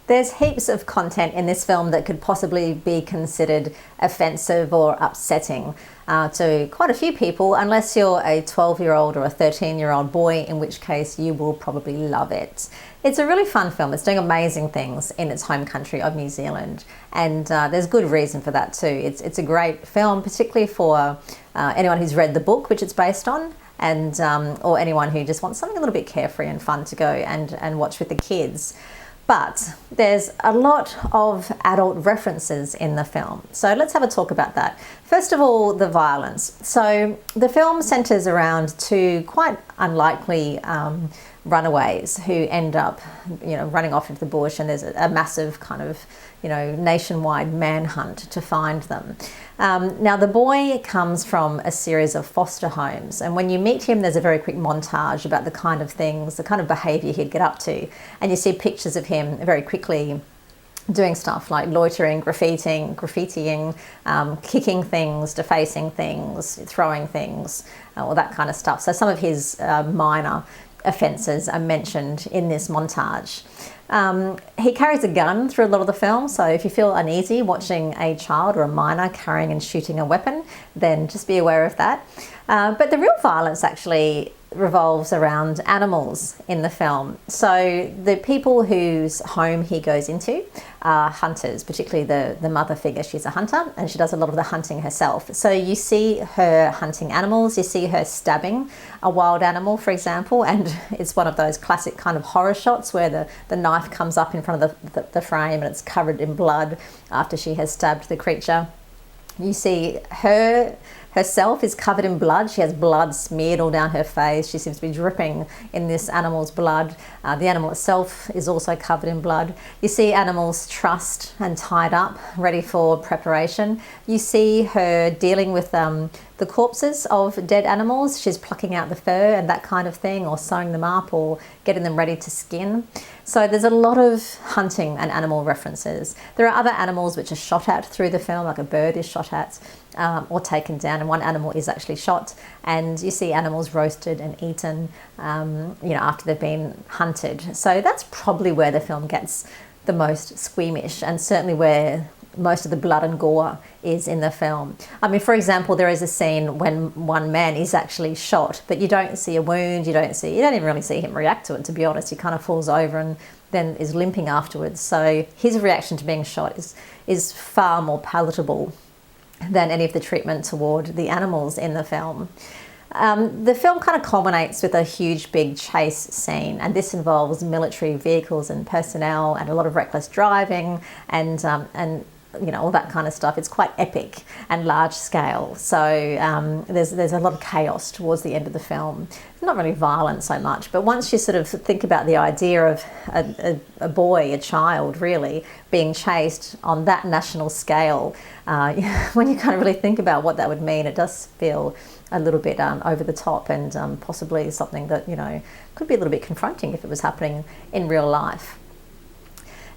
There's heaps of content in this film that could possibly be considered offensive or upsetting to quite a few people, unless you're a 12-year-old or a 13-year-old boy, in which case you will probably love it. It's a really fun film. It's doing amazing things in its home country of New Zealand, and there's good reason for that too. It's a great film, particularly for anyone who's read the book which it's based on, and or anyone who just wants something a little bit carefree and fun to go and watch with the kids. But there's a lot of adult references in the film. So let's have a talk about that. First of all, the violence. So the film centres around two quite unlikely runaways who end up, running off into the bush, and there's a massive kind of, nationwide manhunt to find them. Now, the boy comes from a series of foster homes, and when you meet him, there's a very quick montage about the kind of things, the kind of behaviour he'd get up to, and you see pictures of him very quickly doing stuff like loitering, graffitiing, kicking things, defacing things, throwing things, all that kind of stuff. So some of his minor offences are mentioned in this montage. He carries a gun through a lot of the film, so if you feel uneasy watching a child or a minor carrying and shooting a weapon, then just be aware of that. But the real violence actually revolves around animals in the film. So the people whose home he goes into are hunters, particularly the mother figure. She's a hunter and she does a lot of the hunting herself. So you see her hunting animals, you see her stabbing a wild animal, for example, and it's one of those classic kind of horror shots where the knife comes up in front of the frame and it's covered in blood after she has stabbed the creature. You see her herself is covered in blood. She has blood smeared all down her face. She seems to be dripping in this animal's blood. The animal itself is also covered in blood. You see animals trussed and tied up, ready for preparation. You see her dealing with the corpses of dead animals. She's plucking out the fur and that kind of thing, or sewing them up, or getting them ready to skin. So there's a lot of hunting and animal references. There are other animals which are shot at through the film, like a bird is shot at or taken down, and one animal is actually shot, and you see animals roasted and eaten after they've been hunted. So that's probably where the film gets the most squeamish, and certainly where most of the blood and gore is in the film. I mean, for example, there is a scene when one man is actually shot, but you don't see a wound, you don't even really see him react to it, to be honest. He kind of falls over and then is limping afterwards. So his reaction to being shot is far more palatable than any of the treatment toward the animals in the film. The film kind of culminates with a huge big chase scene, and this involves military vehicles and personnel and a lot of reckless driving and all that kind of stuff. It's quite epic and large scale. So there's a lot of chaos towards the end of the film. It's not really violent so much, but once you sort of think about the idea of a boy, a child really, being chased on that national scale, when you kind of really think about what that would mean, it does feel a little bit over the top, and possibly something that could be a little bit confronting if it was happening in real life.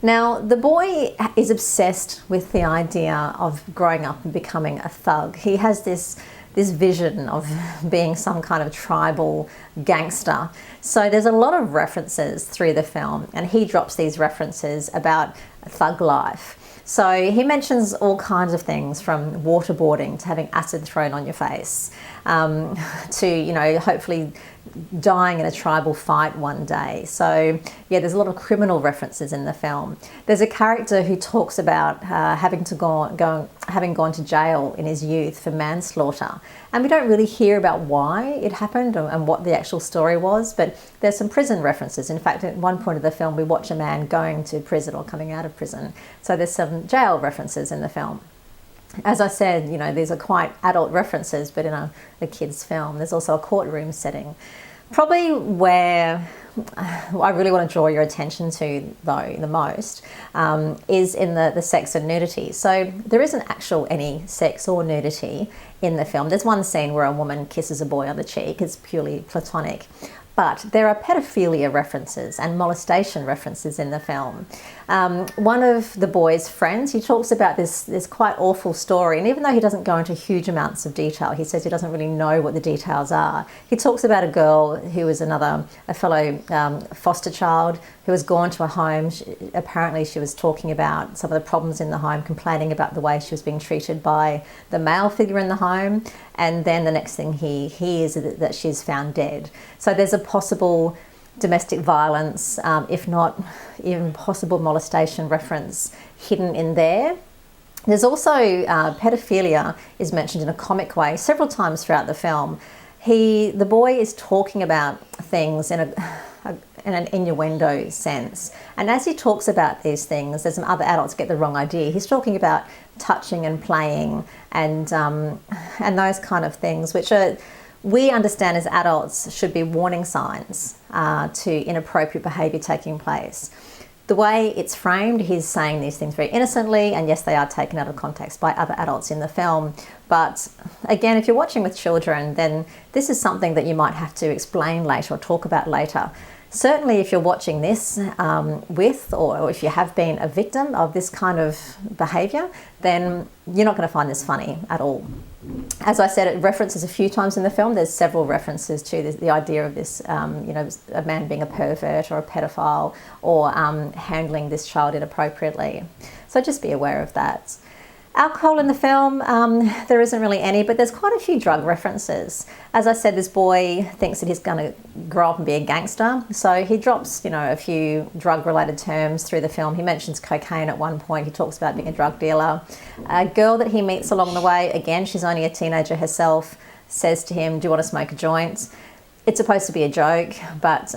Now, the boy is obsessed with the idea of growing up and becoming a thug. He has this vision of being some kind of tribal gangster. So there's a lot of references through the film, and he drops these references about thug life. So he mentions all kinds of things, from waterboarding to having acid thrown on your face, to, hopefully dying in a tribal fight one day. So yeah, there's a lot of criminal references in the film. There's a character who talks about having gone to jail in his youth for manslaughter, and we don't really hear about why it happened and what the actual story was, but there's some prison references. In fact, at one point of the film we watch a man going to prison or coming out of prison, so there's some jail references in the film. As I said, these are quite adult references, but in a kid's film. There's also a courtroom setting. Probably where I really want to draw your attention to, though, the most, is in the sex and nudity. So there isn't any sex or nudity in the film. There's one scene where a woman kisses a boy on the cheek. It's purely platonic. But there are pedophilia references and molestation references in the film. One of the boy's friends, he talks about this quite awful story, and even though he doesn't go into huge amounts of detail, he says he doesn't really know what the details are. He talks about a girl who was a fellow foster child who was gone to a home. Apparently she was talking about some of the problems in the home, complaining about the way she was being treated by the male figure in the home, and then the next thing he hears is that she's found dead. So there's a possible domestic violence, if not even possible molestation reference hidden in there. There's also pedophilia is mentioned in a comic way several times throughout the film. The boy is talking about things in an innuendo sense, and as he talks about these things, there's some other adults get the wrong idea. He's talking about touching and playing and those kind of things, which we understand as adults should be warning signs to inappropriate behaviour taking place. The way it's framed, he's saying these things very innocently, and yes, they are taken out of context by other adults in the film. But again, if you're watching with children, then this is something that you might have to explain later or talk about later. Certainly if you're watching this or if you have been a victim of this kind of behaviour, then you're not going to find this funny at all. As I said, it references a few times in the film. There's several references to the idea of this, a man being a pervert or a pedophile or handling this child inappropriately. So just be aware of that. Alcohol in the film, there isn't really any, but there's quite a few drug references. As I said, this boy thinks that he's going to grow up and be a gangster, so he drops, a few drug-related terms through the film. He mentions cocaine at one point. He talks about being a drug dealer. A girl that he meets along the way, again, she's only a teenager herself, says to him, "Do you want to smoke a joint?" It's supposed to be a joke, but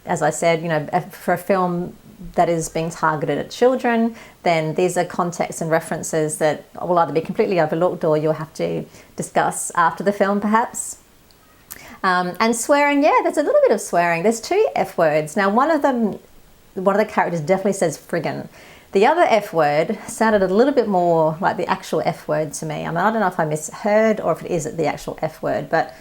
as I said, for a film that is being targeted at children, then these are contexts and references that will either be completely overlooked or you'll have to discuss after the film perhaps. And swearing, there's a little bit of swearing. There's 2 F words. Now one of the characters definitely says friggin'. The other F word sounded a little bit more like the actual F word to me. I don't know if I misheard or if it is the actual F word, but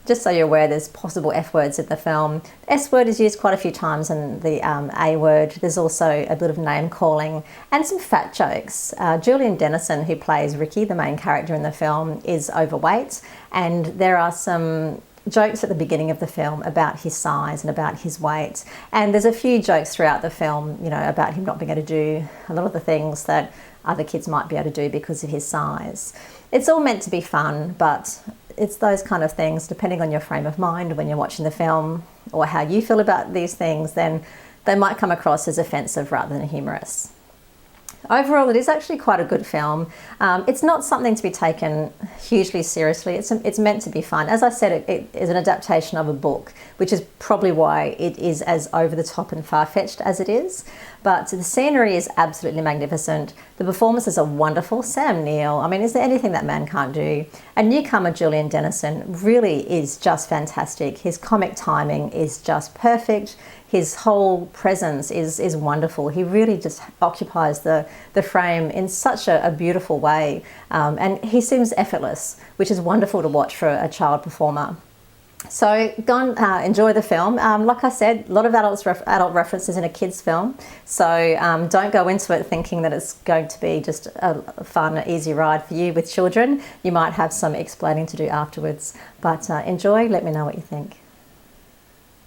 just so you're aware, there's possible F words in the film. The S word is used quite a few times, and the A word. There's also a bit of name calling and some fat jokes. Julian Dennison, who plays Ricky, the main character in the film, is overweight, and there are some jokes at the beginning of the film about his size and about his weight. And there's a few jokes throughout the film, about him not being able to do a lot of the things that other kids might be able to do because of his size. It's all meant to be fun, but it's those kind of things, depending on your frame of mind when you're watching the film or how you feel about these things, then they might come across as offensive rather than humorous. Overall, it is actually quite a good film. It's not something to be taken hugely seriously. It's meant to be fun. As I said, it is an adaptation of a book, which is probably why it is as over the top and far-fetched as it is. But the scenery is absolutely magnificent. The performances are wonderful. Sam Neill, is there anything that man can't do? And newcomer Julian Dennison really is just fantastic. His comic timing is just perfect. His whole presence is wonderful. He really just occupies the frame in such a beautiful way. And he seems effortless, which is wonderful to watch for a child performer. So go and enjoy the film. Like I said, a lot of adult references in a kid's film. So don't go into it thinking that it's going to be just a fun, easy ride for you with children. You might have some explaining to do afterwards. But enjoy. Let me know what you think.